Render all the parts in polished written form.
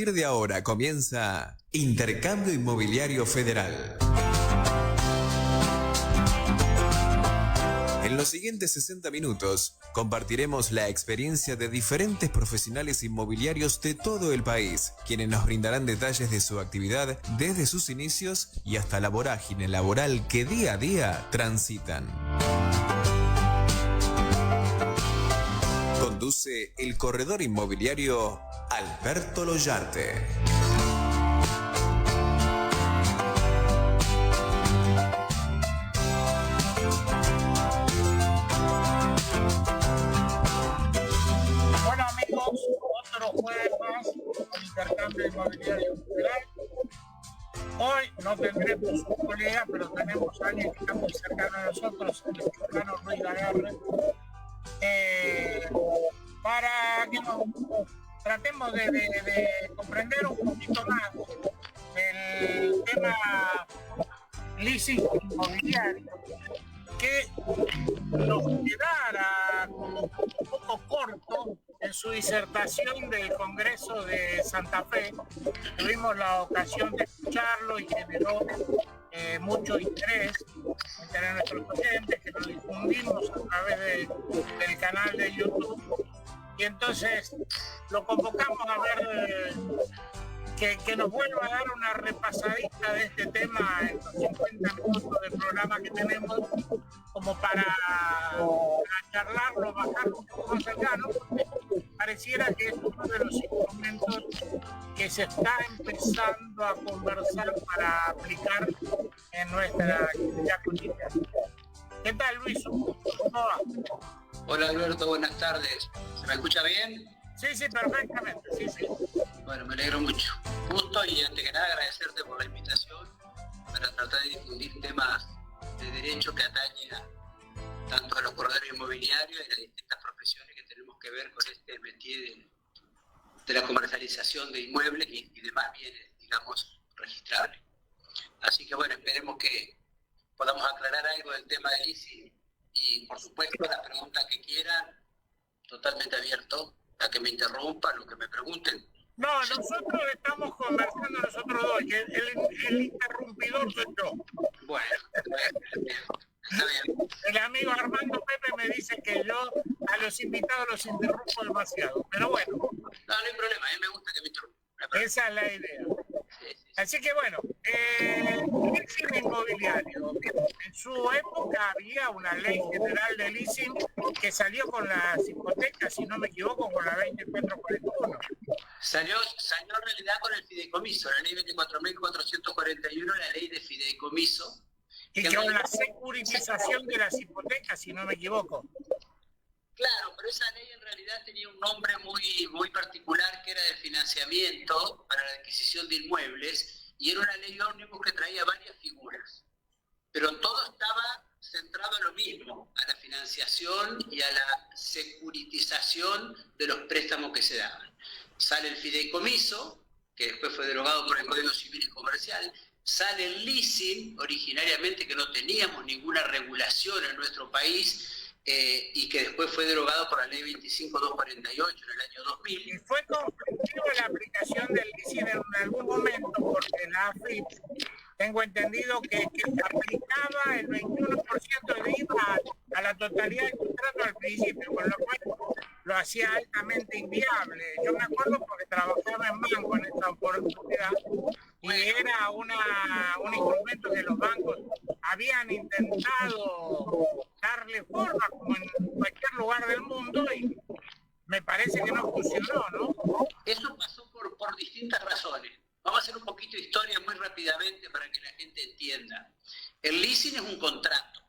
partir de ahora comienza Intercambio Inmobiliario Federal. En los siguientes 60 minutos compartiremos la experiencia de diferentes profesionales inmobiliarios de todo el país, quienes nos brindarán detalles de su actividad desde sus inicios y hasta la vorágine laboral que día a día transitan. Conduce el corredor inmobiliario Alberto Loyarte. Bueno amigos, otro jueves más con Intercambio Inmobiliario Federal. Hoy no tendremos un colega, pero tenemos a alguien que está muy cercano a nosotros, el mexicano Luis Agarre, para que nos tratemos de comprender un poquito más el tema leasing inmobiliario, que nos quedara como un poco corto en su disertación del Congreso de Santa Fe. Tuvimos la ocasión de escucharlo y generó mucho interés entre nuestros oyentes, que lo difundimos a través del canal de YouTube. Y entonces lo convocamos a ver que nos vuelva a dar una repasadita de este tema en los 50 minutos de programa que tenemos, como para charlarlo, bajar un poco más cercano, porque pareciera que es uno de los instrumentos que se está empezando a conversar para aplicar en nuestra actividad cotidiana. ¿Qué tal, Luis? ¿Cómo va? Hola Alberto, buenas tardes. ¿Se me escucha bien? Sí, perfectamente, sí. Bueno, me alegro mucho. Gusto y antes que nada agradecerte por la invitación para tratar de difundir temas de derecho que atañen tanto a los corredores inmobiliarios y a las distintas profesiones que tenemos que ver con este métier de la comercialización de inmuebles y demás bienes, digamos, registrables. Así que bueno, esperemos que podamos aclarar algo del tema del leasing y por supuesto las preguntas que quieran, totalmente abierto a que me interrumpan o que me pregunten. No, nosotros estamos conversando nosotros dos, y el interrumpidor soy yo. Bueno, está bien. El amigo Armando Pepe me dice que yo a los invitados los interrumpo demasiado, pero bueno. No hay problema, a mí me gusta que me interrumpan. Esa es la idea. Sí. Así que bueno, leasing inmobiliario. En su época había una ley general de leasing que salió con las hipotecas, si no me equivoco, con la 2441. Salió en realidad con el fideicomiso, la ley 24.441, la ley de fideicomiso. Y con la securitización de las hipotecas, si no me equivoco. Claro, pero esa ley en realidad tenía un nombre muy particular, que era de financiamiento para la adquisición de inmuebles, y era una ley ómnibus que traía varias figuras. Pero todo estaba centrado en lo mismo, a la financiación y a la securitización de los préstamos que se daban. Sale el fideicomiso, que después fue derogado por el Código Civil y Comercial, sale el leasing, originariamente que no teníamos ninguna regulación en nuestro país, y que después fue derogado por la ley 25.248 en el año 2000. Y fue conflictiva la aplicación del leasing en algún momento, porque la AFIP, tengo entendido que aplicaba el 21% de IVA a la totalidad del contrato al principio, con lo cual lo hacía altamente inviable. Yo me acuerdo porque trabajaba en banco en esta oportunidad, y era un instrumento que los bancos habían intentado darle forma como en cualquier lugar del mundo, y me parece que no funcionó, ¿no? Eso pasó por distintas razones. Vamos a hacer un poquito de historia muy rápidamente para que la gente entienda. El leasing es un contrato.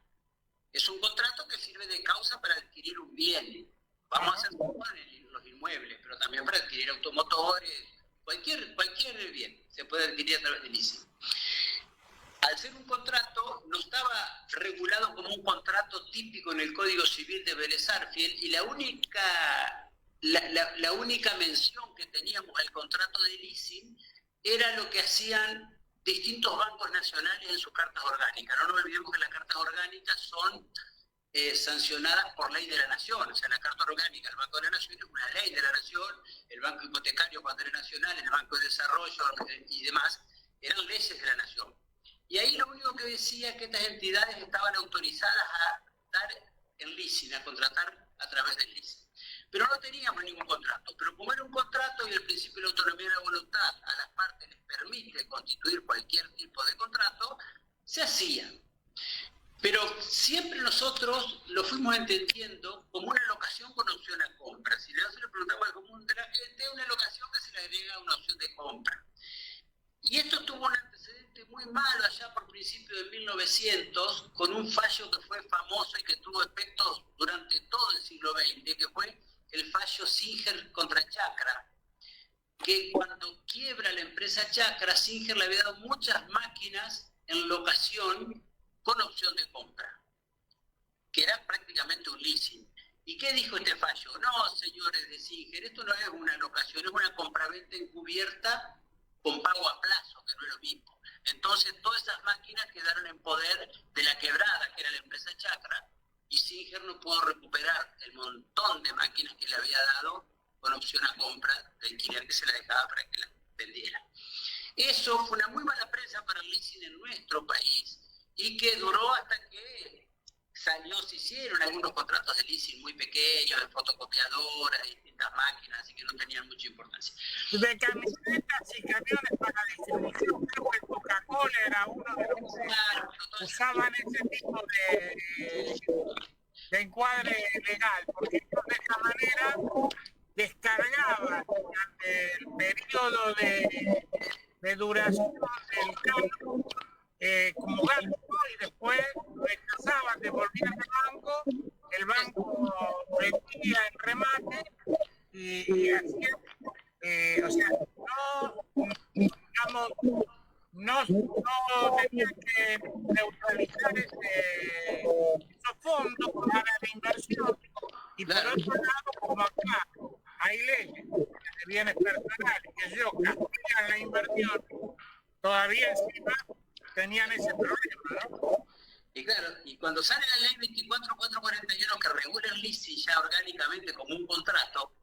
Es un contrato que sirve de causa para adquirir un bien. Vamos a hacer los inmuebles, pero también para adquirir automotores, cualquier bien se puede adquirir a través del leasing. Al ser un contrato, no estaba regulado como un contrato típico en el Código Civil de Vélez Sarsfield, y la única mención que teníamos al contrato de leasing era lo que hacían distintos bancos nacionales en sus cartas orgánicas. No nos olvidemos que las cartas orgánicas son sancionadas por ley de la Nación. O sea, la Carta Orgánica del Banco de la Nación es una ley de la Nación, el Banco Hipotecario cuando era nacional, el Banco de Desarrollo y demás, eran leyes de la Nación. Y ahí lo único que decía es que estas entidades estaban autorizadas a dar el leasing, a contratar a través del leasing. Pero no teníamos ningún contrato. Pero como era un contrato y el principio de la autonomía de la voluntad a las partes les permite constituir cualquier tipo de contrato, se hacía. Pero siempre nosotros lo fuimos entendiendo como una locación con opción a compra. Si le preguntamos al común de la gente, es una locación que se le agrega una opción de compra. Y esto tuvo un antecedente muy malo allá por principios de 1900, con un fallo que fue famoso y que tuvo efectos durante todo el siglo XX, que fue el fallo Singer contra Chakra, que cuando quiebra la empresa Chakra, Singer le había dado muchas máquinas en locación con opción de compra, que era prácticamente un leasing. ¿Y qué dijo este fallo? No, señores de Singer, esto no es una locación, es una compraventa encubierta con pago a plazo, que no es lo mismo. Entonces, todas esas máquinas quedaron en poder de la quebrada, que era la empresa Chakra, y Singer no pudo recuperar el montón de máquinas que le había dado con opción a compra del cliente que se la dejaba para que la vendiera. Eso fue una muy mala prensa para el leasing en nuestro país, y que duró hasta que se hicieron algunos contratos de leasing muy pequeños, de fotocopiadoras, de distintas máquinas, así que no tenían mucha importancia. De camisetas y camiones para distribución, creo que Coca-Cola era uno de los que usaban ese tipo de encuadre legal, porque ellos de esta manera descargaban durante el periodo de duración del canon como gasto, y después rechazaban, devolvían al el banco vendía en remate y así, o sea, no tenían que neutralizar esos fondos para la inversión, y por otro lado, como acá hay leyes de bienes personales que yo castigan la inversión, todavía encima tenían ese problema, ¿no? Y claro, y cuando sale la ley 24441 que regula el leasing ya orgánicamente como un contrato,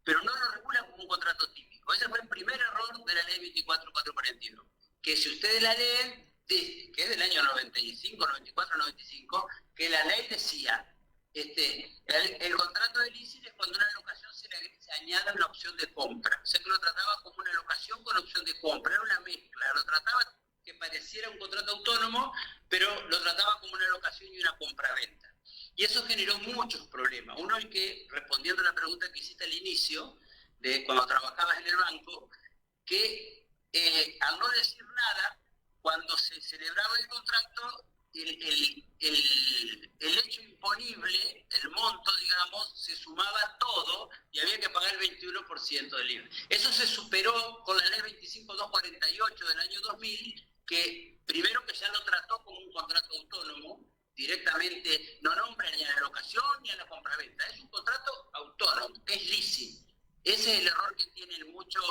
pero no lo regula como un contrato típico. Ese fue el primer error de la ley 24441, que si ustedes la leen, que es del año 95, 94, 95, que la ley decía, el contrato de leasing es cuando una locación se añade una opción de compra. O sea que lo trataba como una locación con opción de compra, era una mezcla, lo trataba que pareciera un contrato autónomo, pero lo trataba como una locación y una compraventa. Y eso generó muchos problemas. Uno es que, respondiendo a la pregunta que hiciste al inicio, de cuando trabajabas en el banco, que al no decir nada, cuando se celebraba el contrato, el hecho imponible, el monto, digamos, se sumaba todo y había que pagar el 21% del IVA. Eso se superó con la ley 25248 del año 2000, que primero que ya lo trató como un contrato autónomo, directamente no nombra ni a la locación ni a la compraventa, es un contrato autónomo, es leasing. Ese es el error que tienen muchos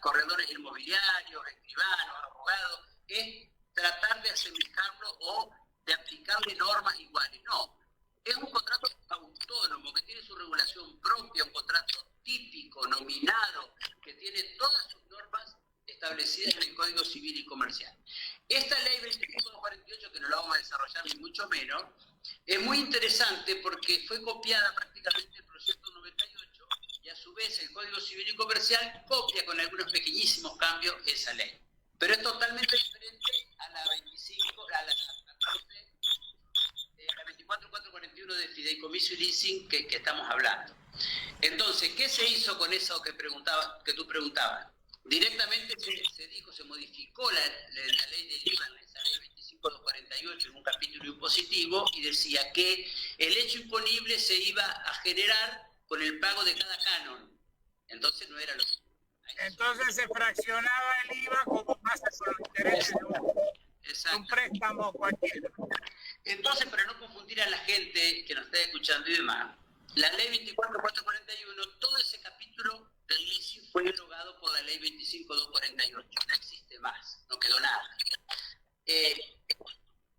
corredores inmobiliarios, escribanos, abogados, es tratar de asemejarlo o de aplicarle normas iguales. No, es un contrato autónomo que tiene su regulación propia, un contrato típico, nominado, que tiene todas sus normas establecidas en el Código Civil y Comercial. Esta ley 25248, que no la vamos a desarrollar ni mucho menos, es muy interesante porque fue copiada prácticamente el proyecto 98 y a su vez el Código Civil y Comercial copia con algunos pequeñísimos cambios esa ley. Pero es totalmente diferente a la 24441 de fideicomiso y leasing que estamos hablando. Entonces, ¿qué se hizo con eso que tú preguntabas? Directamente se modificó la ley del IVA, esa ley 25248, en un capítulo impositivo, y decía que el hecho imponible se iba a generar con el pago de cada canon. Entonces no era lo mismo. Entonces se fraccionaba el IVA como pasa con los intereses de un préstamo cualquiera. Entonces, para no confundir a la gente que nos está escuchando y demás, la ley 24441, todo ese capítulo del leasing fue derogado por la ley 25248, no existe más, no quedó nada.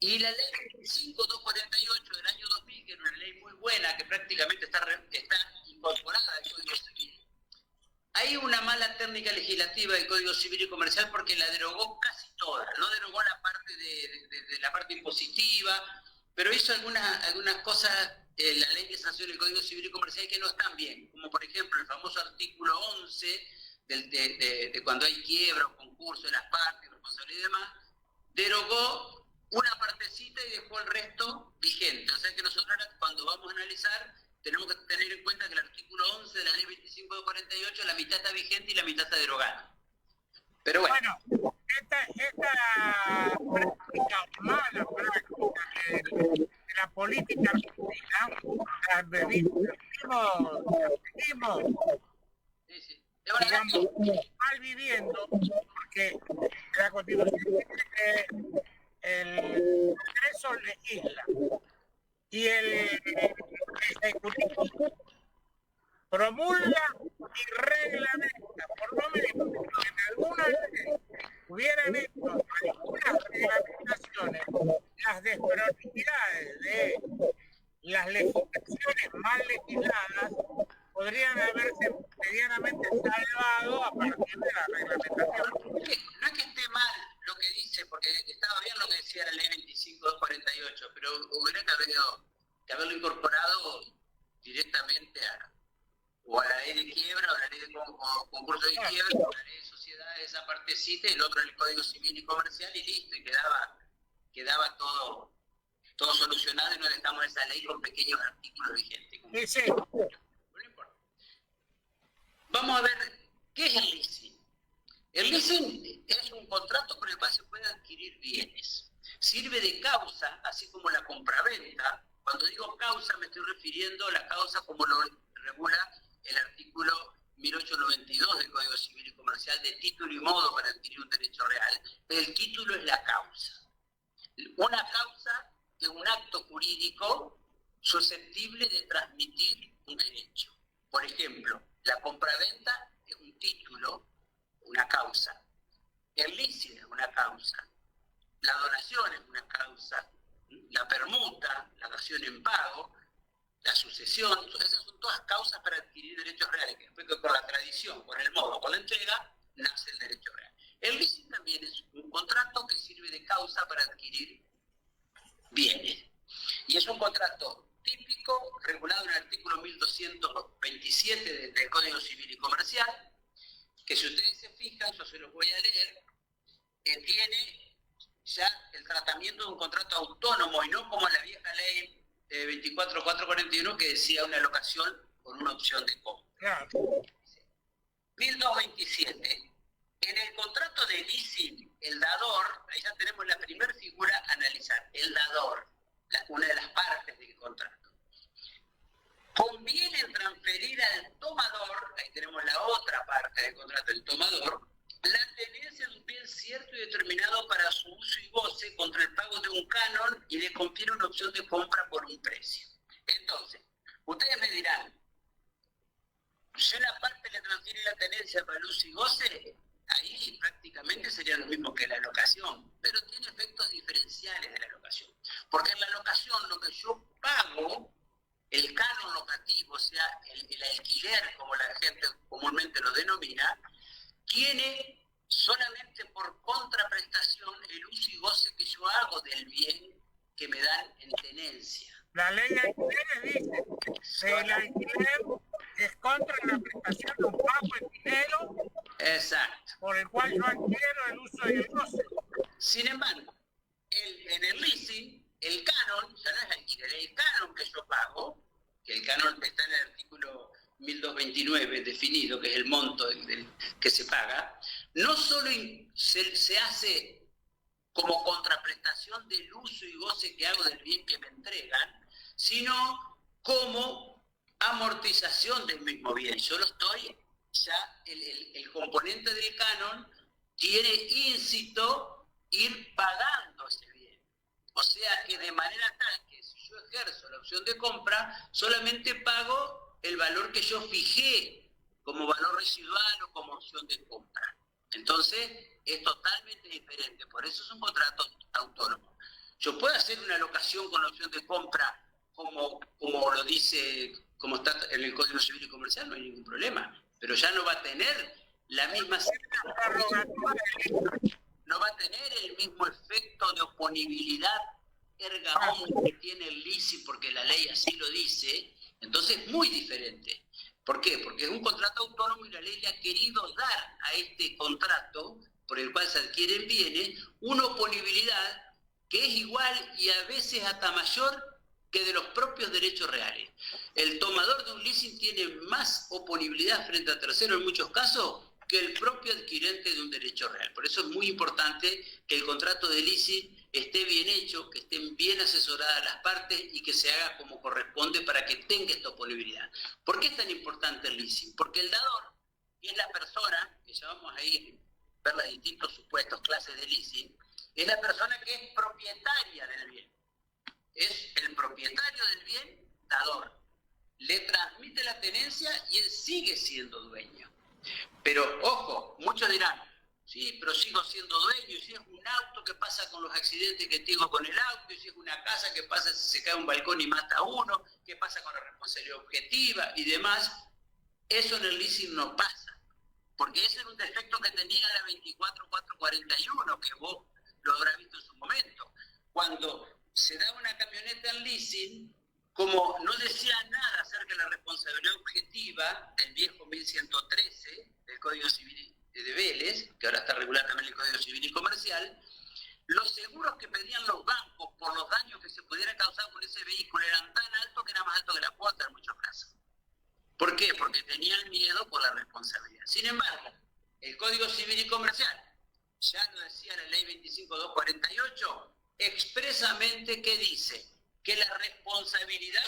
Y la ley 25248 del año 2000, que era ley muy buena que prácticamente está incorporada al Código Civil. Hay una mala técnica legislativa del Código Civil y Comercial porque la derogó casi toda, no derogó la parte de la parte impositiva, pero hizo algunas cosas, la ley que sanciona el Código Civil y Comercial que no están bien, como por ejemplo el famoso artículo 11 de cuando hay quiebra o concurso de las partes, responsabilidad y demás, derogó una partecita y dejó el resto vigente. O sea que nosotros ahora, cuando vamos a analizar, tenemos que tener en cuenta que el artículo 11 de la ley 25 de 48, la mitad está vigente y la mitad está derogada. Pero bueno. Esta práctica, mala práctica de la política argentina, la seguimos digamos, mal viviendo, porque la Constitución dice que el Congreso legisla y el Ejecutivo promulga y reglamenta, por lo menos que en alguna ley hubieran hecho algunas reglamentaciones, las desprolijidades de las legislaciones mal legisladas podrían haberse medianamente salvado a partir de la reglamentación. No es que esté mal lo que dice, porque estaba bien lo que decía la ley 25 de 48, pero hubiera que haberlo incorporado directamente o a la ley de quiebra, o a la ley de concurso de quiebra, o a la ley de sociedades, esa partecita, y el otro en el Código Civil y Comercial, y listo, y quedaba todo solucionado, y no dejamos esa ley con pequeños artículos vigentes. Sí. No importa. Vamos a ver, ¿qué es el leasing? El leasing es un contrato con el cual se puede adquirir bienes. Sirve de causa, así como la compraventa. Cuando digo causa me estoy refiriendo a la causa como lo regula el artículo 1892 del Código Civil y Comercial, de título y modo para adquirir un derecho real. El título es la causa. Una causa es un acto jurídico susceptible de transmitir un derecho. Por ejemplo, la compraventa es un título, una causa. El leasing es una causa. La donación es una causa. La permuta, la dación en pago, la sucesión, esas son todas causas para adquirir derechos reales, que después con la tradición, con el modo, con la entrega, nace el derecho real. El leasing también es un contrato que sirve de causa para adquirir bienes. Y es un contrato típico, regulado en el artículo 1227 del Código Civil y Comercial, que si ustedes se fijan, yo se los voy a leer, tiene ya el tratamiento de un contrato autónomo y no como la vieja ley 24.441 que decía una locación con una opción de compra. Claro. 1227. En el contrato de leasing, el dador, ahí ya tenemos la primera figura a analizar, el dador, una de las partes del contrato. Conviene transferir al tomador, ahí tenemos la otra parte del contrato, el tomador, la tenencia de un bien cierto y determinado para su uso y goce contra el pago de un canon y le confiere una opción de compra por un precio. Entonces, ustedes me dirán, si una parte le transfiere la tenencia para el uso y goce, ahí prácticamente sería lo mismo que la locación, pero tiene efectos diferenciales de la locación. Porque en la locación lo que yo pago, el canon locativo, o sea, el alquiler, como la gente comúnmente lo denomina, tiene solamente por contraprestación el uso y goce que yo hago del bien que me dan en tenencia. La ley de alquileres dice que el alquiler es contra la prestación de un pago en dinero. Exacto. Por el cual yo adquiero el uso y el goce. Sin embargo, en el leasing, el canon, ya no es alquiler, el canon que yo pago, que el canon está en el artículo 1229 definido, que es el monto que se paga, no solo se hace como contraprestación del uso y goce que hago del bien que me entregan, sino como amortización del mismo bien. Yo lo estoy, ya el componente del canon tiene íncito ir pagando ese bien. O sea que de manera tal que si yo ejerzo la opción de compra, solamente pago el valor que yo fijé como valor residual o como opción de compra. Entonces es totalmente diferente, por eso es un contrato autónomo. Yo puedo hacer una locación con opción de compra como lo dice, como está en el Código Civil y Comercial, no hay ningún problema. Pero ya no va a tener la misma... No va a tener el mismo efecto de oponibilidad erga omnes que tiene el leasing, porque la ley así lo dice. Entonces es muy diferente. ¿Por qué? Porque es un contrato autónomo y la ley le ha querido dar a este contrato, por el cual se adquieren bienes, una oponibilidad que es igual y a veces hasta mayor que de los propios derechos reales. El tomador de un leasing tiene más oponibilidad frente a terceros en muchos casos que el propio adquirente de un derecho real. Por eso es muy importante que el contrato de leasing esté bien hecho, que estén bien asesoradas las partes y que se haga como corresponde para que tenga esta oponibilidad. ¿Por qué es tan importante el leasing? Porque el dador, que es la persona, que ya vamos a ir a ver los distintos supuestos, clases de leasing, es la persona que es propietaria del bien. Es el propietario del bien, dador. Le transmite la tenencia y él sigue siendo dueño. Pero, ojo, muchos dirán, sí, pero sigo siendo dueño, y si es un auto, ¿qué pasa con los accidentes que tengo con el auto? Y si es una casa, ¿qué pasa si se cae un balcón y mata a uno? ¿Qué pasa con la responsabilidad objetiva y demás? Eso en el leasing no pasa, porque ese era un defecto que tenía la 24441, que vos lo habrás visto en su momento. Cuando se daba una camioneta en leasing, como no decía nada acerca de la responsabilidad objetiva del viejo 1113 del Código Civil de Vélez, que ahora está regulado también el Código Civil y Comercial, los seguros que pedían los bancos por los daños que se pudieran causar con ese vehículo eran tan altos que era más alto que la cuota en muchos casos. ¿Por qué? Porque tenían miedo por la responsabilidad. Sin embargo, el Código Civil y Comercial, ya lo decía la Ley 25248, expresamente que dice que la responsabilidad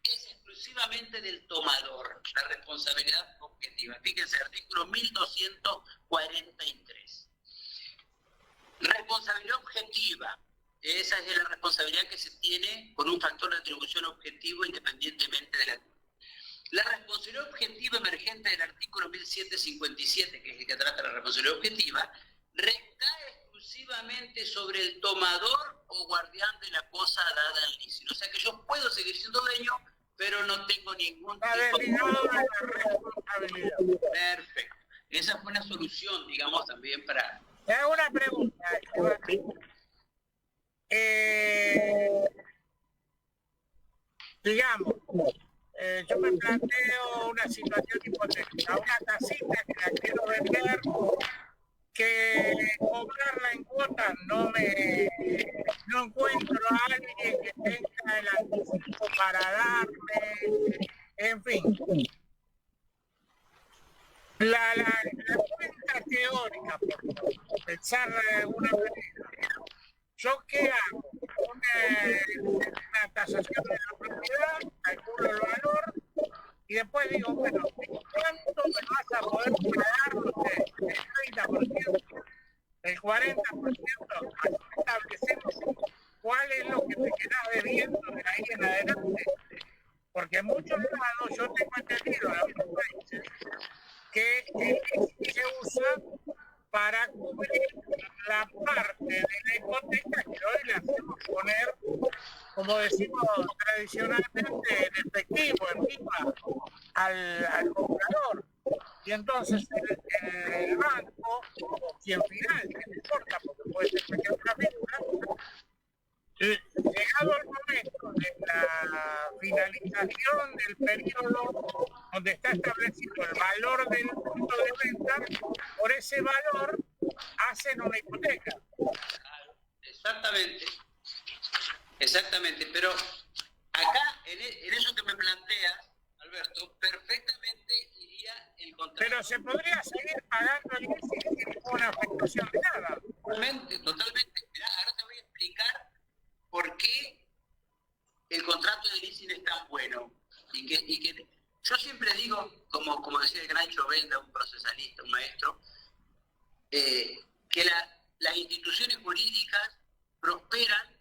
es exclusivamente del tomador, la responsabilidad objetiva. Fíjense, artículo 1243. Responsabilidad objetiva. Esa es la responsabilidad que se tiene con un factor de atribución objetivo independientemente de la responsabilidad objetiva emergente del artículo 1757, que es el que trata la responsabilidad objetiva, recae exclusivamente sobre el tomador o guardián de la cosa dada al leasing. O sea que yo puedo seguir siendo dueño, pero no tengo ningún tipo de responsabilidad. Perfecto. Esa fue una solución, digamos, también para... Te hago una pregunta. Digamos, yo me planteo una situación hipotética, una casita que la quiero vender, que cobrarla en cuotas no encuentro a alguien que tenga el anticipo para darme, en fin. La cuenta teórica, por pensar de alguna manera, ¿yo qué hago? Una tasación de la propiedad, calculo el valor y después digo, bueno, ¿cuánto me vas a poder pagar el 30%, el 40%? Establecemos cuál es lo que me quedas debiendo de ahí en adelante. Porque en muchos lados yo tengo entendido en otros países que se usa para cubrir la parte de la hipoteca que hoy le hacemos poner, como decimos tradicionalmente, en efectivo, en viva, al comprador. Y entonces el banco, o quien final, que no importa, porque puede ser cualquier otra figura, llegado el momento de la finalización del periodo donde está establecido el valor del punto de venta, por ese valor hacen una hipoteca. Exactamente, pero acá en eso que me planteas, Alberto, perfectamente iría el contrato. Pero se podría seguir pagando el leasing sin ninguna afectación de nada. Totalmente. Mirá, ahora te voy a explicar por qué el contrato de leasing es tan bueno. Y que yo siempre digo, como decía el gran Chovenda, un procesalista, un maestro, que las instituciones jurídicas prosperan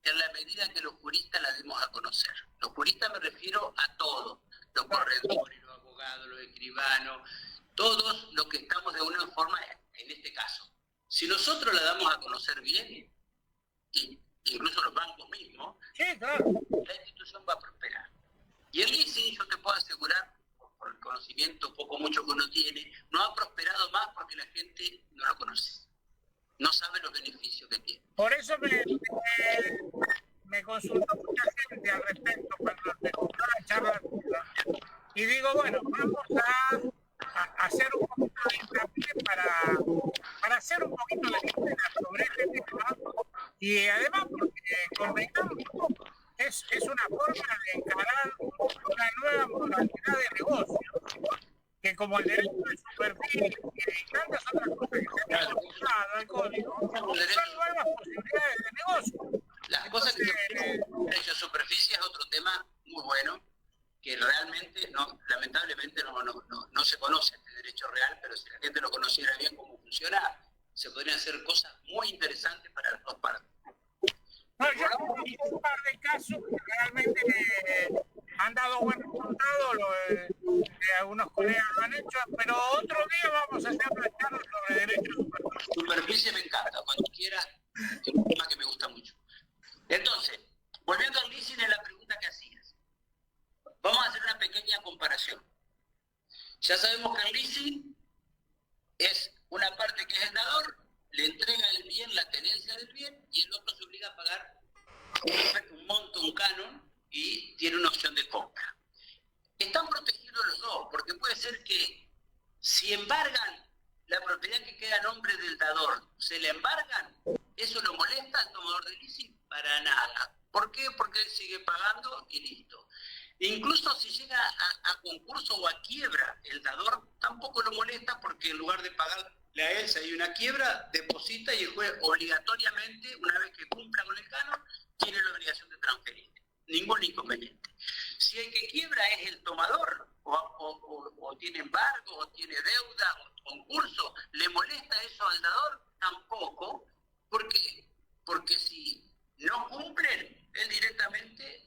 en la medida que los juristas las demos a conocer. Los juristas me refiero a todos, los corredores, los abogados, los escribanos, todos los que estamos de una forma en este caso. Si nosotros la damos a conocer bien, y incluso los bancos mismos, Sí, claro. la institución va a prosperar. Y el leasing, yo te puedo asegurar, por el conocimiento poco mucho que uno tiene, no ha prosperado más porque la gente no lo conoce, no sabe los beneficios que tiene. Por eso me consultó mucha gente al respecto cuando te compró la charla. Y digo, bueno, vamos a hacer un poquito de hincapié para hacer un poquito de listera sobre este tema. Y además porque convengamos, es una forma de encarar una nueva modalidad de negocio, que como el derecho de superficie y tantas otras cosas que se han incorporado al código, son nuevas posibilidades de negocio. Las cosas que el derecho de superficie es otro tema muy bueno, que realmente, lamentablemente, no se conoce este derecho real, pero si la gente lo conociera bien cómo funciona, se podrían hacer cosas muy interesantes para las dos partes. No, yo tengo un par de casos que realmente han dado buenos resultados, algunos colegas lo han hecho, pero otro día vamos a hacer una charla sobre derecho de superficie. Superficie me encanta, cuando quiera, es un tema que me gusta mucho. Entonces, volviendo al leasing, en la pregunta que hacías, vamos a hacer una pequeña comparación. Ya sabemos que el leasing es una parte que es el dador, le entrega el bien, la tenencia del bien, y el otro se obliga a pagar un monto, un canon, y tiene una opción de compra. Están protegidos los dos, porque puede ser que si embargan la propiedad que queda a nombre del dador, se le embargan, ¿eso lo molesta al tomador de leasing? Para nada. ¿Por qué? Porque él sigue pagando y listo. Incluso si llega a concurso o a quiebra, el dador tampoco lo molesta, porque en lugar de pagarle a él, si hay una quiebra, deposita y el juez obligatoriamente, una vez que cumpla con el canon, tiene la obligación de transferir. Ningún inconveniente. Si el que quiebra es el tomador, o tiene embargo, o tiene deuda, o concurso, ¿le molesta eso al dador? Tampoco. ¿Por qué? Porque si no cumplen, él directamente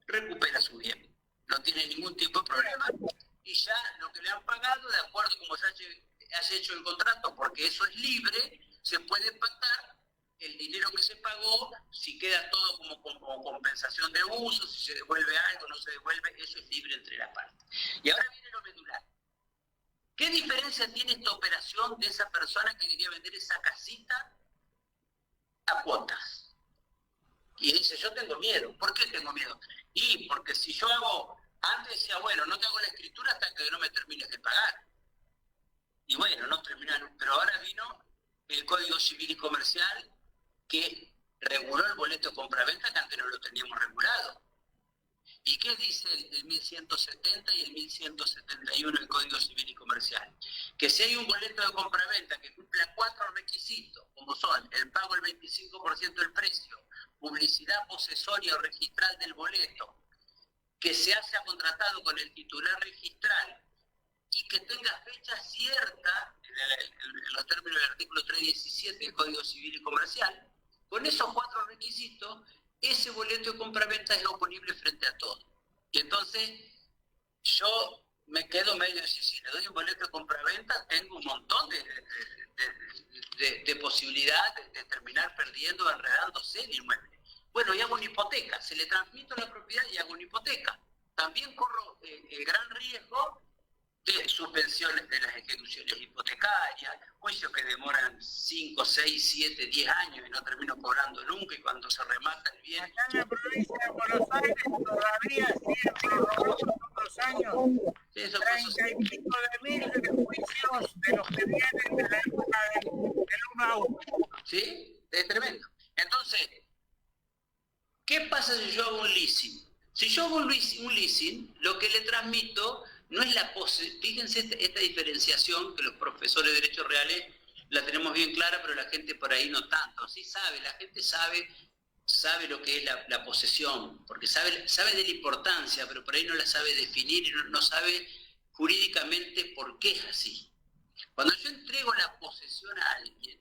recupera su bien. No tiene ningún tipo de problema. Y ya lo que le han pagado, de acuerdo como se haya hecho el contrato, porque eso es libre, se puede pactar el dinero que se pagó, si queda todo como compensación de uso, si se devuelve algo, no se devuelve, eso es libre entre las partes. Y ahora viene lo medular. ¿Qué diferencia tiene esta operación de esa persona que quería vender esa casita a cuotas? Y dice, yo tengo miedo. ¿Por qué tengo miedo? Y porque si yo hago, antes decía, bueno, no te hago la escritura hasta que no me termines de pagar. Y bueno, no terminaron. Pero ahora vino el Código Civil y Comercial que reguló el boleto de compraventa, que antes no lo teníamos regulado. ¿Y qué dice el 1170 y el 1171 del Código Civil y Comercial? Que si hay un boleto de compraventa que cumpla 4 requisitos, como son el pago del 25% del precio, publicidad posesoria o registral del boleto, que se haya contratado con el titular registral y que tenga fecha cierta, en los términos del artículo 317 del Código Civil y Comercial, con esos 4 requisitos, ese boleto de compraventa es oponible frente a todo. Y entonces, yo me quedo medio así, si le doy un boleto de compraventa, tengo un montón de posibilidades de terminar perdiendo, enredándose el inmueble. Bueno, y hago una hipoteca, se le transmito la propiedad y hago una hipoteca. También corro el gran riesgo de suspensiones de las ejecuciones hipotecarias, juicios que demoran 5, 6, 7, 10 años y no termino cobrando nunca, y cuando se remata el bien... Acá en la provincia de Buenos Aires todavía siguen prorrogando otros años, 30 y pico de mil de juicios de los que vienen de la época del 1 a 1. ¿Sí? Es tremendo. Entonces, ¿qué pasa si yo hago un leasing? Si yo hago un leasing, lo que le transmito no es la fíjense esta diferenciación que los profesores de derechos reales la tenemos bien clara, pero la gente por ahí no tanto. Sí sabe, la gente sabe lo que es la posesión, porque sabe de la importancia, pero por ahí no la sabe definir y no sabe jurídicamente por qué es así. Cuando yo entrego la posesión a alguien,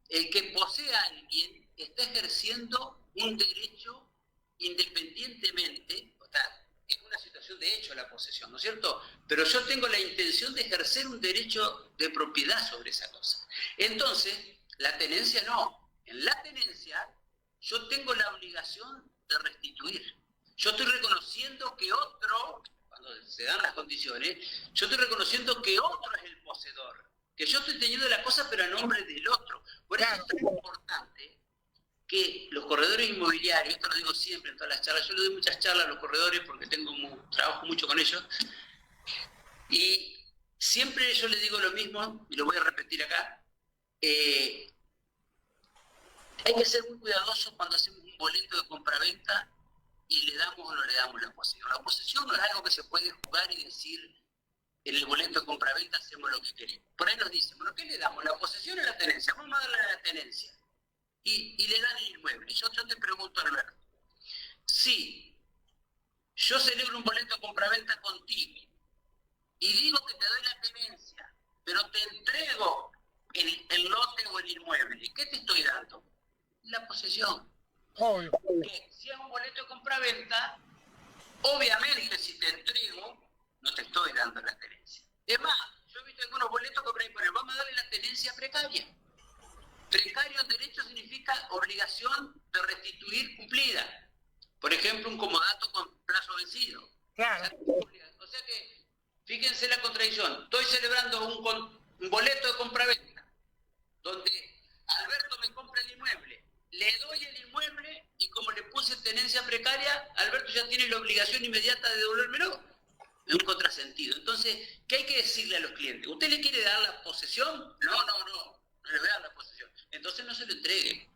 el que posee a alguien está ejerciendo un derecho independientemente, o sea, es una situación de hecho la posesión, ¿no es cierto? Pero yo tengo la intención de ejercer un derecho de propiedad sobre esa cosa. Entonces, la tenencia no. En la tenencia, yo tengo la obligación de restituir. Yo estoy reconociendo que otro, cuando se dan las condiciones, yo estoy reconociendo que otro es el poseedor, que yo estoy teniendo la cosa pero a nombre del otro. Por eso es tan importante que los corredores inmobiliarios, esto lo digo siempre en todas las charlas, yo le doy muchas charlas a los corredores porque trabajo mucho con ellos, y siempre yo les digo lo mismo, y lo voy a repetir acá, hay que ser muy cuidadosos cuando hacemos un boleto de compraventa y le damos o no le damos la posesión. La posesión no es algo que se puede jugar y decir en el boleto de compraventa hacemos lo que queremos. Por ahí nos dicen, bueno, ¿qué le damos? ¿La posesión o la tenencia? Vamos a darle la tenencia. Y le dan el inmueble. Yo te pregunto, Alberto, si yo celebro un boleto de compraventa contigo y digo que te doy la tenencia, pero te entrego el lote o el inmueble, ¿qué te estoy dando? La posesión. Obvio. Porque si es un boleto de compraventa, obviamente si te entrego, no te estoy dando la tenencia. Es más, yo he visto algunos boletos que por ahí ponen, vamos a darle la tenencia precaria. Precario en derecho significa obligación de restituir cumplida. Por ejemplo, un comodato con plazo vencido. Claro. O sea que, fíjense la contradicción. Estoy celebrando un boleto de compraventa, donde Alberto me compra el inmueble, le doy el inmueble y como le puse tenencia precaria, Alberto ya tiene la obligación inmediata de devolvérmelo. Es un contrasentido. Entonces, ¿qué hay que decirle a los clientes? ¿Usted le quiere dar la posesión? No le voy a dar la posesión. Entonces no se lo entregue.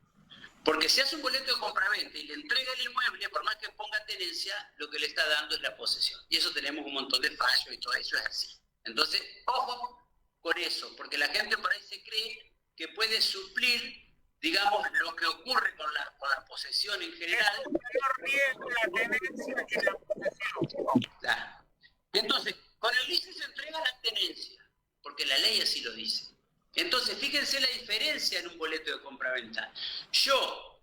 Porque si hace un boleto de compraventa y le entrega el inmueble, por más que ponga tenencia, lo que le está dando es la posesión. Y eso tenemos un montón de fallos y todo eso es así. Entonces, ojo con eso, porque la gente por ahí se cree que puede suplir, digamos, lo que ocurre con la posesión en general. Es un mayor riesgo la tenencia que la posesión. Claro. Entonces, con el leasing se entrega la tenencia, porque la ley así lo dice. Entonces, fíjense la diferencia en un boleto de compraventa. Yo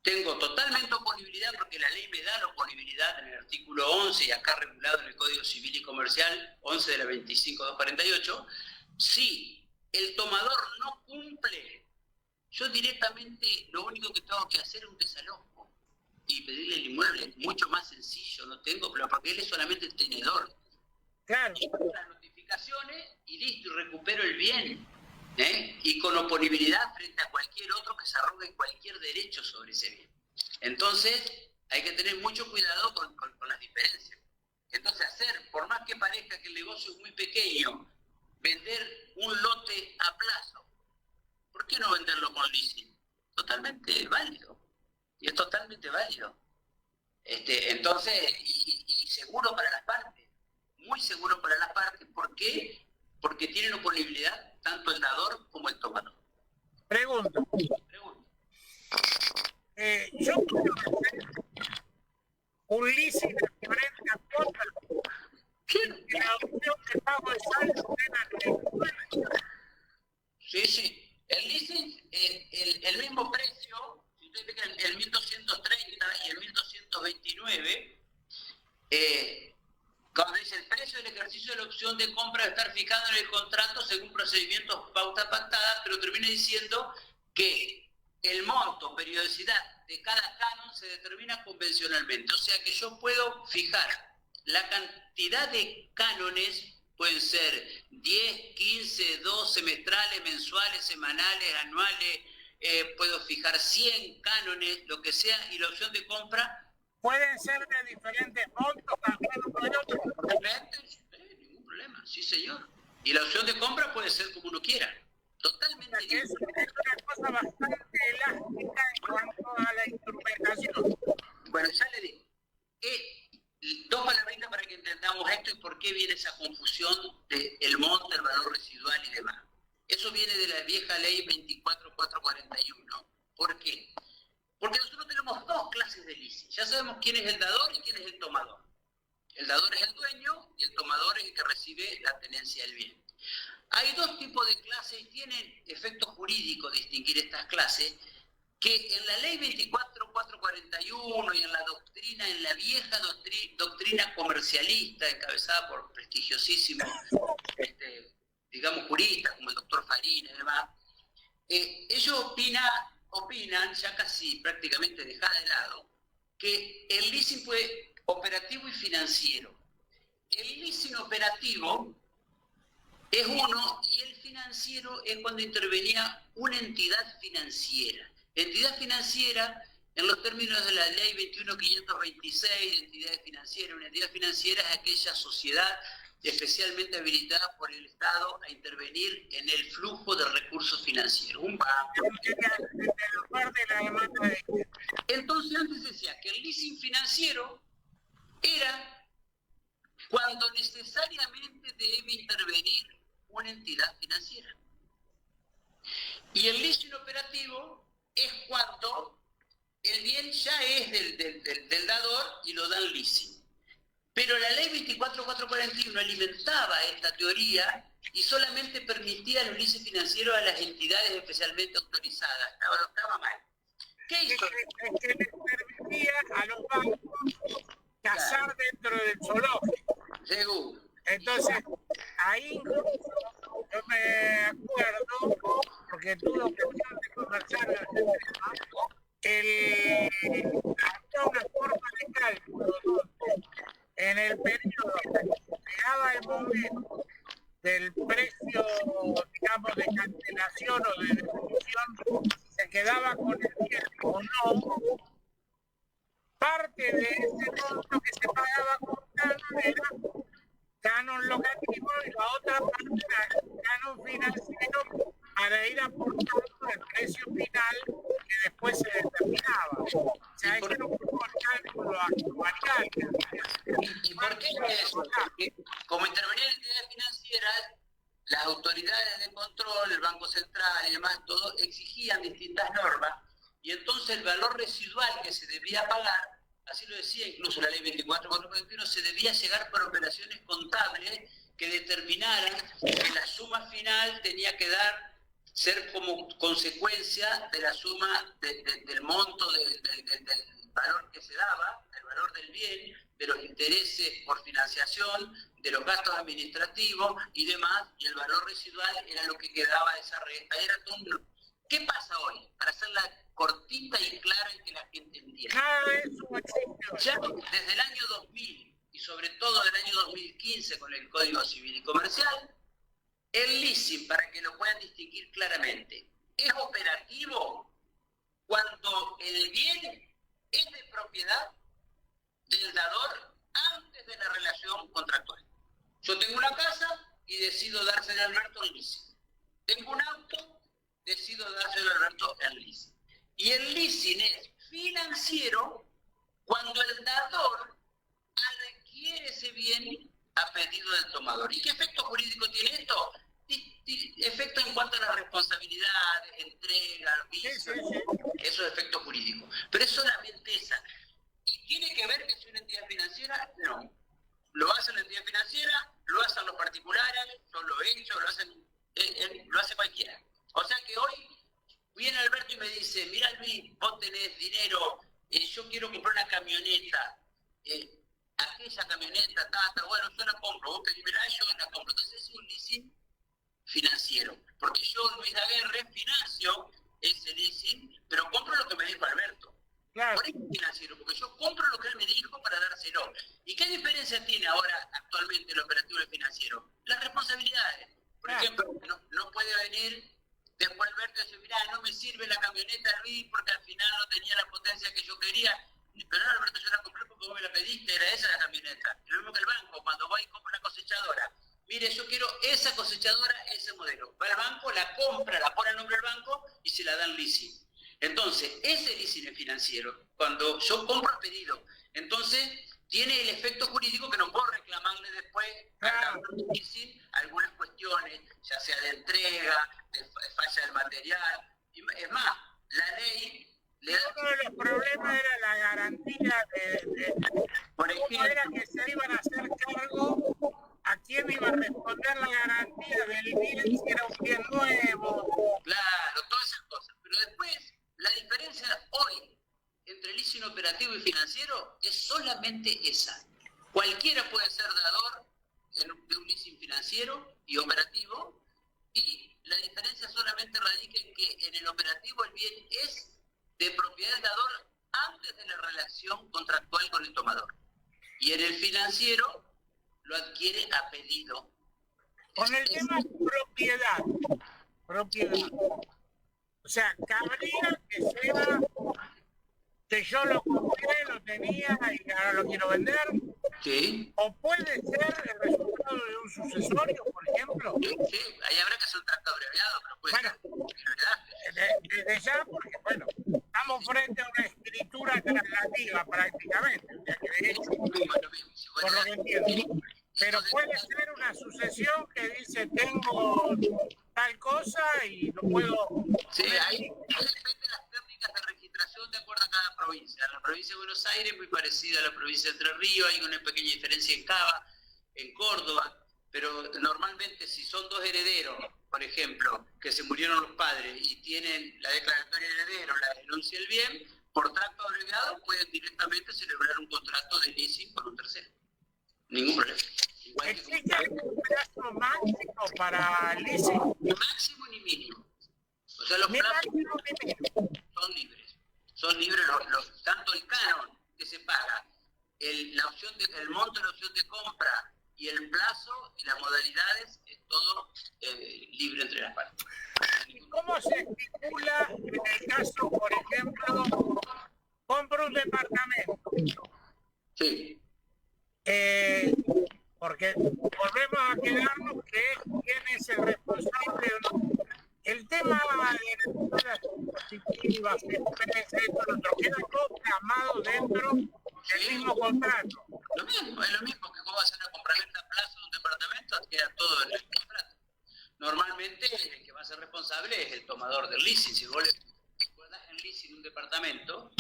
tengo totalmente oponibilidad, porque la ley me da la oponibilidad en el artículo 11 y acá regulado en el Código Civil y Comercial, 11 de la 25.248, si el tomador no cumple, yo directamente lo único que tengo que hacer es un desalojo y pedirle el inmueble. Mucho más sencillo, no tengo, pero porque él es solamente el tenedor. Claro. Y las notificaciones y listo, y recupero el bien. Y con oponibilidad frente a cualquier otro que se arrogue cualquier derecho sobre ese bien. Entonces, hay que tener mucho cuidado con las diferencias. Entonces, por más que parezca que el negocio es muy pequeño, vender un lote a plazo, ¿por qué no venderlo con leasing? Totalmente válido. Y es totalmente válido. Entonces, y seguro para las partes. Muy seguro para las partes. ¿Por qué? Porque tienen oponibilidad tanto el dador como el tomador. Pregunta. Yo puedo hacer un leasing frente a cuota. Y la opción que pago de saldo Sí. El leasing, el mismo precio, si usted ve que el 1230 y el 1229, cuando dice el precio del ejercicio de la opción de compra debe estar fijado en el contrato según procedimientos pauta pactada, pero termina diciendo que el monto, periodicidad de cada canon se determina convencionalmente. O sea que yo puedo fijar la cantidad de cánones, pueden ser 10, 15, 2 semestrales, mensuales, semanales, anuales, puedo fijar 100 cánones, lo que sea, y la opción de compra pueden ser de diferentes montos, cada uno de otro. Ningún problema, sí señor. Y la opción de compra puede ser como uno quiera. Totalmente. Es una cosa bastante elástica en cuanto a la instrumentación. Bueno, ya le digo. Dos palabritas para que entendamos esto y por qué viene esa confusión del monto, el valor residual y demás. Eso viene de la vieja ley 24.441. ¿Por qué? Porque nosotros tenemos dos clases de leasing. Ya sabemos quién es el dador y quién es el tomador. El dador es el dueño y el tomador es el que recibe la tenencia del bien. Hay dos tipos de clases y tienen efecto jurídico distinguir estas clases, que en la ley 24.441 y en la doctrina, en la vieja doctrina comercialista encabezada por prestigiosísimos, digamos, juristas como el doctor Farina y demás, ellos opinan opinan, ya casi prácticamente dejada de lado, que el leasing fue operativo y financiero. El leasing operativo es uno y el financiero es cuando intervenía una entidad financiera. Entidad financiera, en los términos de la ley 21.526, entidades financieras, una entidad financiera es aquella sociedad especialmente habilitada por el Estado a intervenir en el flujo de recursos financieros, un banco. Entonces antes decía que el leasing financiero era cuando necesariamente debe intervenir una entidad financiera. Y el leasing operativo es cuando el bien ya es del dador y lo dan leasing. Pero la ley 24.441 alimentaba esta teoría y solamente permitía el leasing financiero a las entidades especialmente autorizadas. Estaba mal. ¿Qué hizo? Es que les permitía a los bancos cazar dentro del zoológico. Seguro. Entonces, ahí yo me acuerdo, porque tuve ocasión de conversar en había una forma de cálculo donde en el periodo que llegaba el momento del precio, digamos, de cancelación o de devolución, se quedaba con el bien o no, parte de ese monto que se pagaba con canon era canon locativo y la otra parte era canon financiero para ir aportando el precio final que después se determinaba. O sea, eso era un poco el cálculo actuarial. ¿Y por qué es eso? Porque como intervenían entidades financieras, las autoridades de control, el Banco Central y demás, todo exigían distintas normas, y entonces el valor residual que se debía pagar, así lo decía incluso la ley 24.441, se debía llegar por operaciones contables que determinaran que la suma final tenía que ser como consecuencia de la suma del monto del valor que se daba, el valor del bien, de los intereses por financiación, de los gastos administrativos y demás, y el valor residual era lo que quedaba de esa resta. ¿Qué pasa hoy? Para hacerla cortita y clara y que la gente entienda. Nada de eso existe. Ya desde el año 2000 y sobre todo del año 2015 con el Código Civil y Comercial, el leasing, para que lo puedan distinguir claramente, es operativo cuando el bien es de propiedad del dador antes de la relación contractual. Yo tengo una casa y decido dársela a Alberto en leasing. Tengo un auto, decido dárselo a Alberto en leasing. Y el leasing es financiero cuando el dador adquiere ese bien a pedido del tomador. ¿Y qué efecto jurídico tiene esto? Efecto en cuanto a las responsabilidades, entrega, aviso, esos efectos jurídicos. Pero es solamente esa. ¿Y tiene que ver que es una entidad financiera? No. Lo hace la entidad financiera, lo hacen los particulares, yo lo he hecho, lo hace cualquiera. O sea que hoy viene Alberto y me dice, mira Luis, vos tenés dinero, yo quiero comprar una camioneta, aquella camioneta, bueno, yo la compro, vos pedímela, yo la compro. Entonces es un leasing financiero, porque yo, Luis Daguerre, financio ese leasing, pero compro lo que me dijo Alberto. Claro. Por eso es financiero, porque yo compro lo que él me dijo para dárselo. ¿Y qué diferencia tiene ahora actualmente el operativo y el financiero? Las responsabilidades. Por ejemplo, no puede venir después Alberto y decir, mirá, no me sirve la camioneta Luis porque al final no tenía la potencia que yo quería. Pero no, Alberto, yo la compré porque vos me la pediste, era esa la camioneta. Y lo mismo que el banco, cuando voy y compro una cosechadora. Mire, yo quiero esa cosechadora, ese modelo. Va al banco, la compra, la pone a nombre del banco y se la dan leasing. Entonces, ese leasing es financiero. Cuando yo compro a pedido, entonces tiene el efecto jurídico que no puedo reclamarle después a leasing algunas cuestiones, ya sea de entrega, de falla del material. Es más, la ley... Uno de los problemas era la garantía por ejemplo, cómo era que se iban a hacer cargo, a quién iba a responder la garantía del bien, si era un bien nuevo. Claro, todas esas cosas. Pero después, la diferencia hoy entre leasing operativo y financiero es solamente esa. Cualquiera puede ser dador de un leasing financiero y operativo, y la diferencia solamente radica en que en el operativo el bien es de propiedad del dador antes de la relación contractual con el tomador. Y en el financiero lo adquiere a pedido. Con el tema propiedad. O sea, cabría que sea que yo lo compré, lo tenía y ahora lo quiero vender. Sí. O puede ser el resultado de un sucesorio, por ejemplo. Sí, ahí habrá que hacer un tracto abreviado, pero puede ser. Desde ya, porque bueno, estamos frente a una escritura traslativa prácticamente. O sea, que de hecho, por lo que entiendo. Pero puede ser una sucesión que dice tengo tal cosa y lo puedo... Sí, ahí depende de las técnicas de registración de acuerdo a cada provincia. La provincia de Buenos Aires es muy parecida a la provincia de Entre Ríos, hay una pequeña diferencia en Cava, en Córdoba, pero normalmente si son dos herederos, por ejemplo, que se murieron los padres y tienen la declaratoria de heredero, la denuncia del bien, por tracto abreviado pueden directamente celebrar un contrato de leasing con un tercero. Ningún problema. ¿Existe algún plazo máximo para leasing? Ni máximo ni mínimo. O sea, los plazos son libres. Son libres tanto el canon que se paga, el monto de la opción de compra y el plazo y las modalidades, es todo libre entre las partes. ¿Cómo se estipula en el caso, por ejemplo, compro un departamento? Sí. Porque volvemos a quedarnos que quién es el responsable o no. El tema de las positivas, esto, lo otro, queda todo plasmado dentro del mismo contrato. Lo mismo, es lo mismo que vos vas a hacer una compraventa a plazo de un departamento, queda todo en el contrato. Normalmente el que va a ser responsable es el tomador del leasing. Si vos le das en leasing un departamento,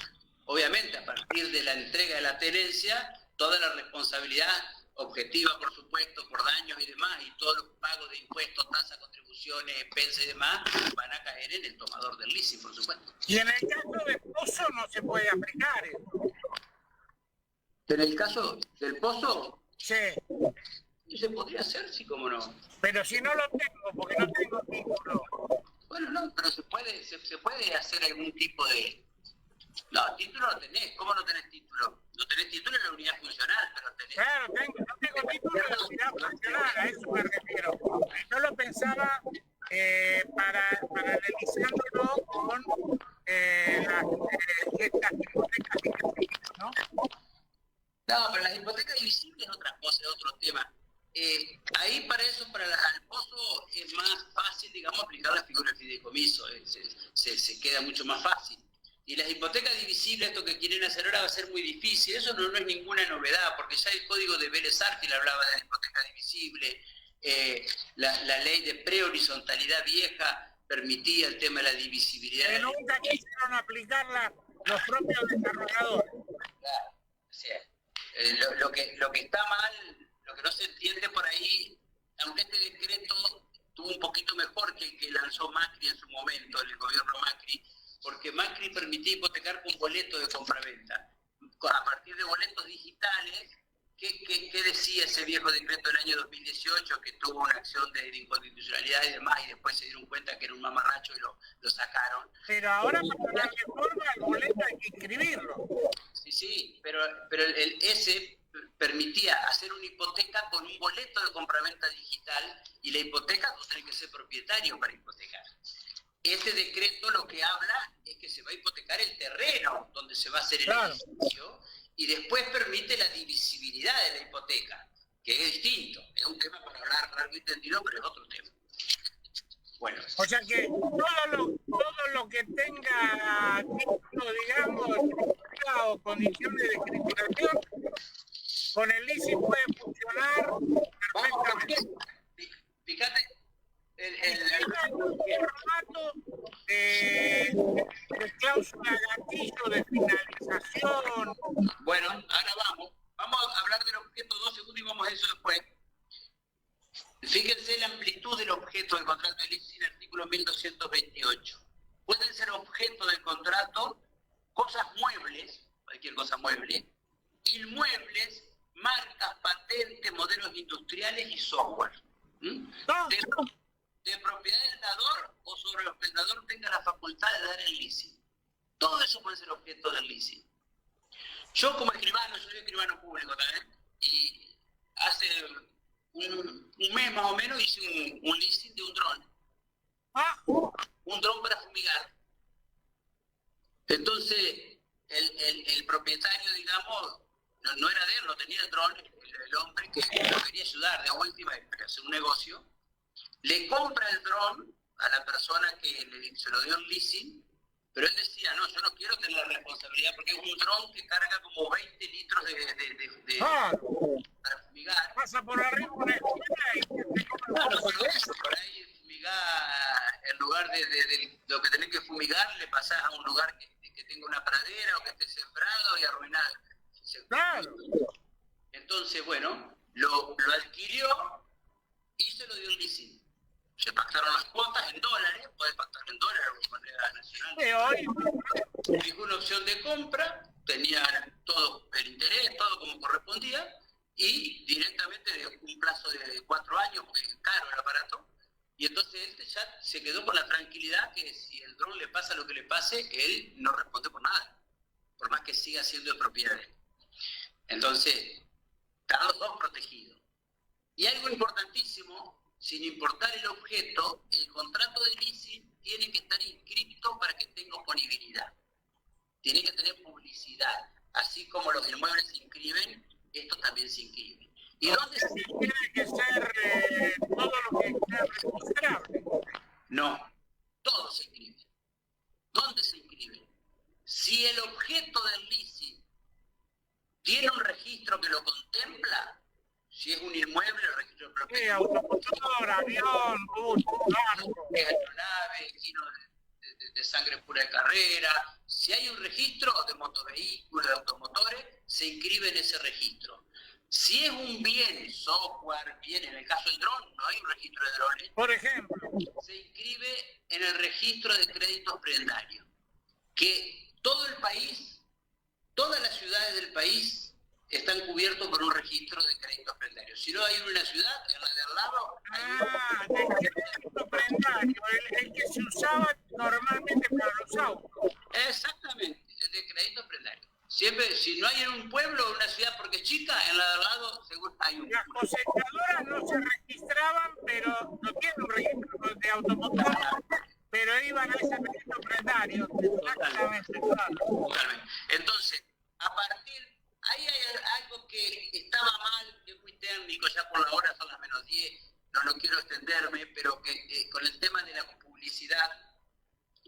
obviamente a partir de la entrega de la tenencia, toda la responsabilidad objetiva, por supuesto, por daños y demás, y todos los pagos de impuestos, tasas, contribuciones, expensas y demás, van a caer en el tomador del leasing, por supuesto. Y en el caso del pozo no se puede aplicar eso. En el caso del pozo, sí, se podría hacer, sí, cómo no. Pero si no lo tengo, porque no tengo título. Bueno, no, pero se puede hacer algún tipo de... No, título no tenés. ¿Cómo no tenés título? No tenés título en la unidad funcional, pero tenés... Claro, no tengo título en la unidad funcional, a eso me refiero. Yo lo pensaba para analizándolo con estas hipotecas, ¿no? No, pero las hipotecas divisibles es otra cosa, es otro tema. Ahí para eso, al pozo es más fácil, digamos, aplicar la figura del fideicomiso, se queda mucho más fácil. Y las hipotecas divisibles, esto que quieren hacer ahora va a ser muy difícil. Eso no es ninguna novedad, porque ya el código de Vélez-Arfield hablaba de la hipoteca divisible, la ley de prehorizontalidad vieja permitía el tema de la divisibilidad. Pero nunca quisieron aplicarla los propios desarrolladores. Claro, así es. Lo que está mal, lo que no se entiende por ahí, aunque este decreto tuvo un poquito mejor que el que lanzó Macri en su momento, en el gobierno Macri, porque Macri permitía hipotecar con boleto de compraventa. A partir de boletos digitales, ¿qué decía ese viejo decreto del año 2018 que tuvo una acción de inconstitucionalidad y demás, y después se dieron cuenta que era un mamarracho y lo sacaron? Pero ahora para darle forma al boleto hay que inscribirlo. Sí, pero ese permitía hacer una hipoteca con un boleto de compraventa digital, y la hipoteca no tiene que ser propietario para hipotecar. Este decreto lo que habla es que se va a hipotecar el terreno donde se va a hacer el edificio, y después permite la divisibilidad de la hipoteca, que es distinto. Es un tema para hablar largo y tendido, pero es otro tema. Bueno. O sea que todo lo que tenga título, digamos, o condiciones de escrituración, con el leasing puede funcionar perfectamente. Fíjate, el formato de cláusula gatillo de finalización. Bueno, ahora vamos a hablar del objeto 2 segundos y vamos a eso después. Fíjense la amplitud del objeto del contrato de leasing, artículo 1228. Pueden ser objeto del contrato cosas muebles, cualquier cosa mueble, inmuebles, marcas, patentes, modelos industriales y software. de propiedad del dador o sobre lo que el dador tenga la facultad de dar el leasing. Todo eso puede ser objeto del leasing. Yo como escribano, soy escribano público también, y hace un mes más o menos hice un leasing de un dron. Un dron para fumigar. Entonces, el propietario, digamos, no era de él, no tenía el dron, el hombre que lo quería ayudar de última para hacer un negocio, le compra el dron a la persona que se lo dio el leasing, pero él decía, no, yo no quiero tener la responsabilidad porque es un dron que carga como 20 litros para fumigar. Pasa por arriba una escuela y... Claro, solo eso, por ahí fumigar, en lugar de lo que tenés que fumigar, le pasás a un lugar que tenga una pradera o que esté sembrado y arruinado. Claro. Entonces, bueno, lo adquirió y se lo dio el leasing. Se pactaron las cuotas en dólares, podés pactar en dólares o moneda nacional. Sí, hoy. Fijó una opción de compra, tenía todo el interés, todo como correspondía, y directamente de un plazo de 4 años, porque es caro el aparato, y entonces él ya se quedó con la tranquilidad que si el dron le pasa lo que le pase, él no responde por nada, por más que siga siendo de propiedad de él. Entonces, están los dos protegidos. Y algo importantísimo, sin importar el objeto, el contrato de leasing tiene que estar inscrito para que tenga oponibilidad. Tiene que tener publicidad. Así como los inmuebles se inscriben, estos también se inscriben. ¿Y dónde se inscribe? Tiene que ser todo lo que sea registrable. No, todo se inscribe. ¿Dónde se inscribe? Si el objeto del leasing tiene un registro que lo contempla, si es un inmueble, el registro de propiedad. Sí, automotor, avión, bus, barco. Aeronave, giro de sangre pura de carrera. Si hay un registro de motovehículos, de automotores, se inscribe en ese registro. Si es un bien, software, bien, en el caso del dron, no hay un registro de drones. Por ejemplo, Se inscribe en el registro de créditos prendarios. Que todo el país, todas las ciudades del país están cubiertos por un registro de créditos prendarios. Si no hay una ciudad, en la de al lado, hay el crédito prendario, el que se usaba normalmente para los autos. exactamente, el de créditos prendarios. Siempre, si no hay en un pueblo o una ciudad porque es chica, en la de al lado seguro hay un. Las cosechadoras no se registraban, pero no tienen un registro de automotores, pero iban a ese registro prendario. Exactamente, claro. Totalmente. Entonces, a partir, ahí hay algo que estaba mal, que es muy técnico, ya por la hora son las -10, no quiero extenderme, pero que con el tema de la publicidad,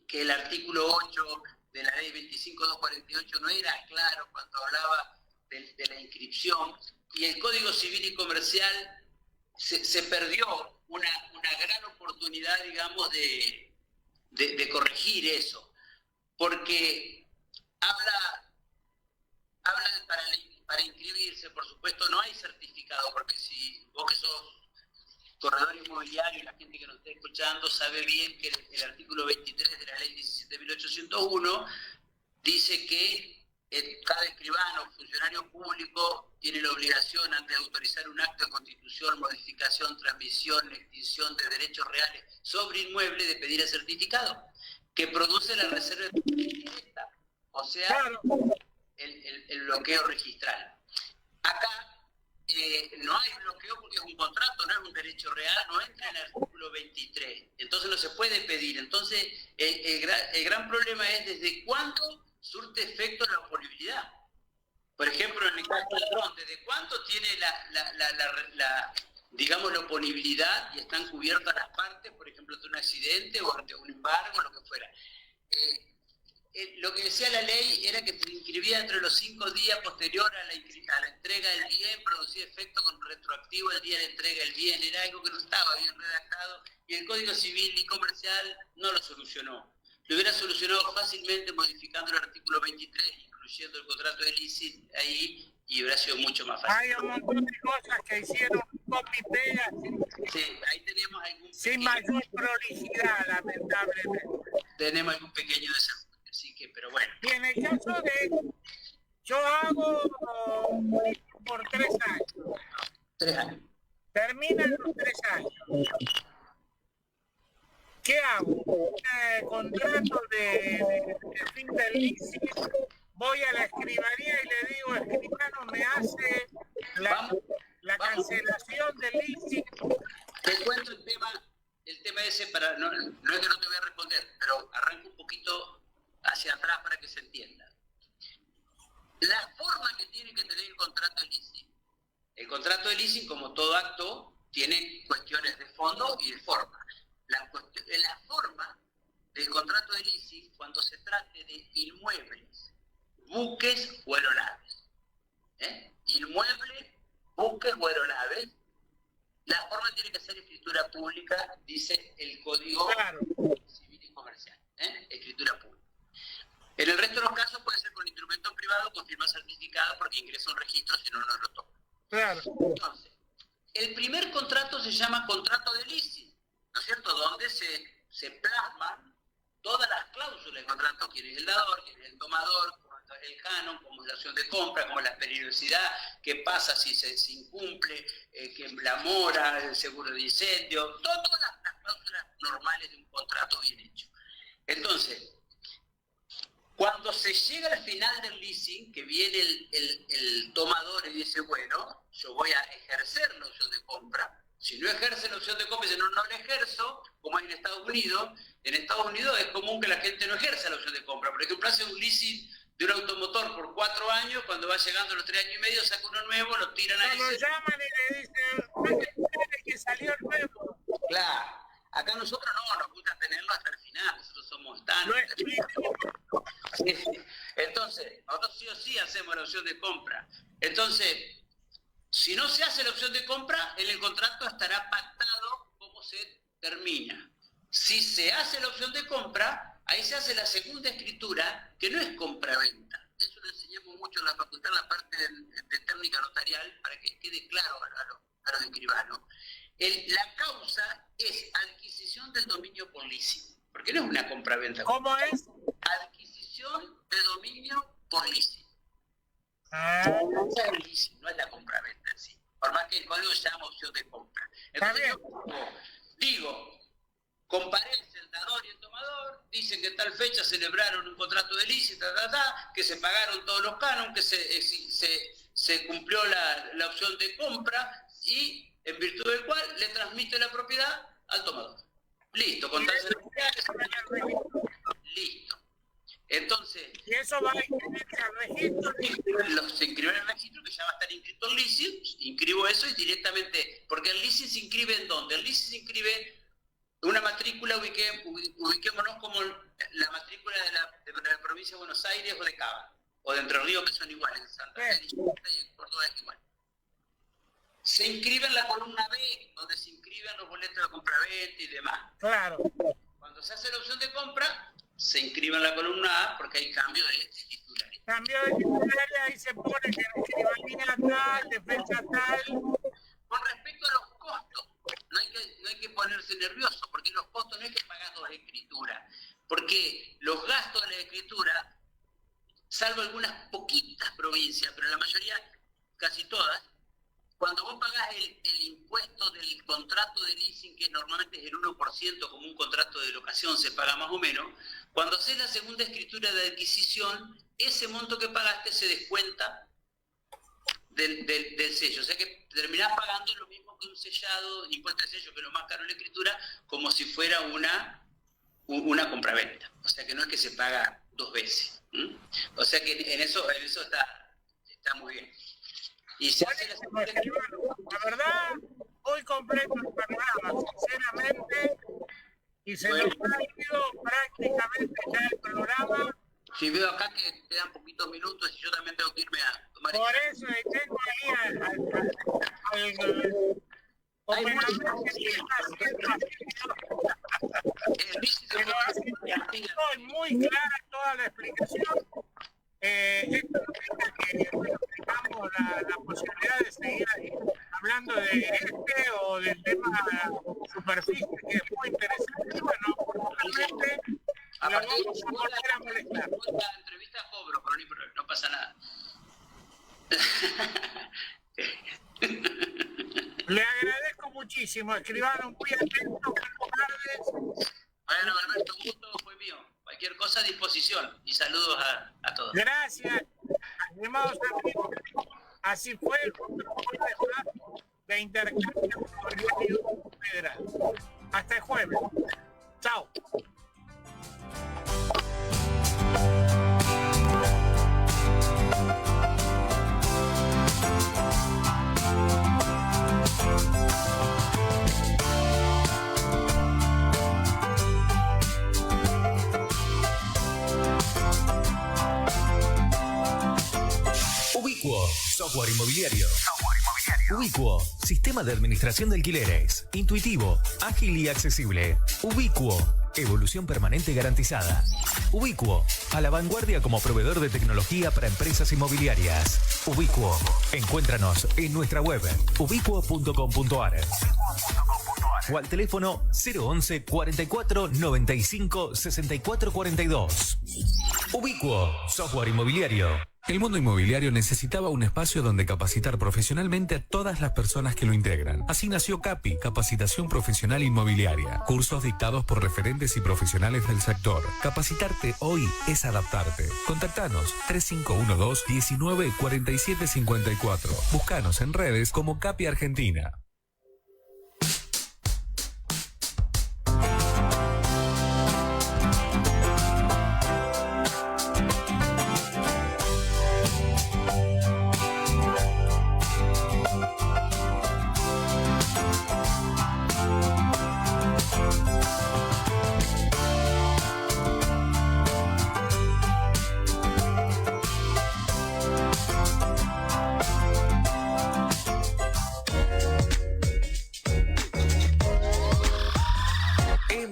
que el artículo 8 de la ley 25.248 no era claro cuando hablaba de la inscripción, y el Código Civil y Comercial se perdió una gran oportunidad, digamos, de corregir eso, porque habla para inscribirse, por supuesto, no hay certificado, porque si vos que sos corredor inmobiliario y la gente que nos está escuchando sabe bien que el artículo 23 de la ley 17.801 dice que cada escribano o funcionario público tiene la obligación, antes de autorizar un acto de constitución, modificación, transmisión, extinción de derechos reales sobre inmueble, de pedir el certificado que produce la reserva directa, o sea, el bloqueo registral. Acá no hay bloqueo porque es un contrato, no es un derecho real, no entra en el artículo 23, entonces no se puede pedir. Entonces el gran problema es desde cuándo surte efecto la oponibilidad. Por ejemplo, en el caso del dron, ¿desde cuánto tiene digamos, la oponibilidad y están cubiertas las partes, por ejemplo, ante un accidente o ante un embargo, lo que fuera? Lo que decía la ley era que se inscribía entre los 5 días posterior a la entrega del bien, producía efecto con retroactivo el día de entrega del bien. Era algo que no estaba bien redactado y el Código Civil y Comercial no lo solucionó. Lo hubiera solucionado fácilmente modificando el artículo 23, incluyendo el contrato de leasing ahí, y hubiera sido mucho más fácil. Hay un montón de cosas que hicieron copy-pega Sí, ahí tenemos algún sin mayor prolijidad, lamentablemente. Tenemos algún pequeño desafío. Así que, pero bueno. Y en el caso de, yo hago por 3 años. 3 años. Terminan los 3 años. ¿Qué hago? Contrato de fin del leasing, voy a la escribanía y le digo, escribano, me hace la cancelación del leasing. Te cuento el tema ese, no es que no te voy a responder, pero arranco un poquito hacia atrás para que se entienda. La forma que tiene que tener el contrato de leasing. El contrato de leasing, como todo acto, tiene cuestiones de fondo y de forma. La forma del contrato de leasing, cuando se trate de inmuebles, buques o aeronaves, inmuebles, buques o aeronaves, la forma tiene que ser escritura pública, dice el Código Civil y Comercial, escritura pública. En el resto de los casos puede ser con instrumento privado, con firma certificada, porque ingresa un registro, si no, no lo toca. Claro. Entonces, el primer contrato se llama contrato de leasing, ¿no es cierto? Donde se plasman todas las cláusulas del contrato, quién es el dador, quién es el tomador, cómo es el canon, cómo es la opción de compra, cómo es la peligrosidad, qué pasa si se incumple, que la mora, el seguro de incendio, todas las cláusulas normales de un contrato bien hecho. Entonces, cuando se llega al final del leasing, que viene el tomador y dice, bueno, yo voy a ejercer la opción de compra. Si no ejerce la opción de compra y dice, no la ejerzo, como hay en Estados Unidos es común que la gente no ejerza la opción de compra. Por ejemplo, hace un leasing de un automotor por 4 años, cuando va llegando a los 3 años y medio, saca uno nuevo, lo tiran ahí. Cuando llaman y le dicen, que salió el nuevo. Claro. Acá nosotros no, nos gusta tenerlo hasta el final, nosotros somos tan... Entonces, nosotros sí o sí hacemos la opción de compra. Entonces, si no se hace la opción de compra, en el contrato estará pactado cómo se termina. Si se hace la opción de compra, ahí se hace la segunda escritura, que no es compra-venta. Eso lo enseñamos mucho en la facultad, en la parte de técnica notarial, para que quede claro a los escribanos. La causa es adquisición del dominio por leasing, porque no es una compra-venta. ¿Cómo es? Adquisición de dominio por leasing. No es el leasing, no es la compra-venta en sí. Por más que el código se llama opción de compra. Entonces yo digo, comparece el dador y el tomador, dicen que en tal fecha celebraron un contrato de leasing, que se pagaron todos los cánones, que se cumplió la opción de compra y en virtud del cual le transmite la propiedad al tomador. Listo, con tal listo. Entonces, y eso va a inscribirse al registro. Se inscribe en el registro, que ya va a estar inscrito el leasing, inscribo eso y directamente, porque el leasing se inscribe ¿en dónde? El leasing se inscribe en una matrícula, ubiquémonos como la matrícula de la provincia de Buenos Aires o de Cava, o de Entre Ríos, que son iguales, en Santa Fe y Córdoba es igual. Se inscribe en la columna B, donde se inscriben los boletos de compraventa y demás. Claro. Cuando se hace la opción de compra, se inscribe en la columna A porque hay cambio de titularidad. Cambio de titularidad, ahí se pone que escribanía tal, defensa tal. Con respecto a los costos, no hay que ponerse nervioso, porque los costos no hay que pagar dos escrituras, porque los gastos de la escritura, salvo algunas poquitas provincias, pero la mayoría, casi todas, cuando vos pagás el impuesto del contrato de leasing, que normalmente es el 1%, como un contrato de locación se paga más o menos, cuando haces la segunda escritura de adquisición, ese monto que pagaste se descuenta del sello. O sea que terminás pagando lo mismo que un sellado, impuesto de sello, que es lo más caro de la escritura, como si fuera una compraventa. O sea que no es que se paga 2 veces. O sea que en eso está muy bien. Y se hace la verdad, hoy completo el panorama, sinceramente, y se nos ha ido prácticamente ya el programa. Si veo acá que quedan poquitos minutos y yo también tengo que irme a tomar... Por eso tengo ahí al operador que está haciendo muy clara toda la explicación. Esto significa que tengamos la posibilidad de seguir hablando de o del tema superficie, que es muy interesante. Bueno, probablemente lo vamos a volver a molestar. La entrevista cobro, pero no pasa nada. Le agradezco muchísimo, escribano, muy atento, buenas tardes. Bueno, Alberto, un gusto fue mío. Cualquier cosa a disposición. Y saludos a todos. Gracias, estimados amigos. Así fue de intercambio federal. Hasta el jueves. Chao. Ubiquo, software inmobiliario. Ubiquo, sistema de administración de alquileres. Intuitivo, ágil y accesible. Ubiquo, evolución permanente garantizada. Ubiquo, a la vanguardia como proveedor de tecnología para empresas inmobiliarias. Ubiquo, encuéntranos en nuestra web ubiquo.com.ar o al teléfono 011 44 95 64 42. Ubiquo, software inmobiliario. El mundo inmobiliario necesitaba un espacio donde capacitar profesionalmente a todas las personas que lo integran. Así nació CAPI, Capacitación Profesional Inmobiliaria. Cursos dictados por referentes y profesionales del sector. Capacitarte hoy es adaptarte. Contactanos 3512-194754. Búscanos en redes como CAPI Argentina.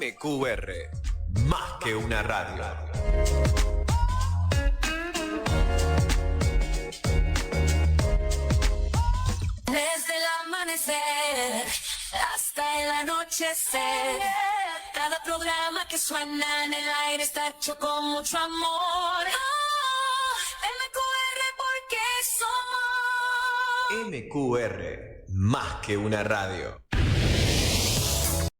MQR, más que una radio. Desde el amanecer hasta el anochecer, cada programa que suena en el aire está hecho con mucho amor. MQR porque somos MQR, más que una radio.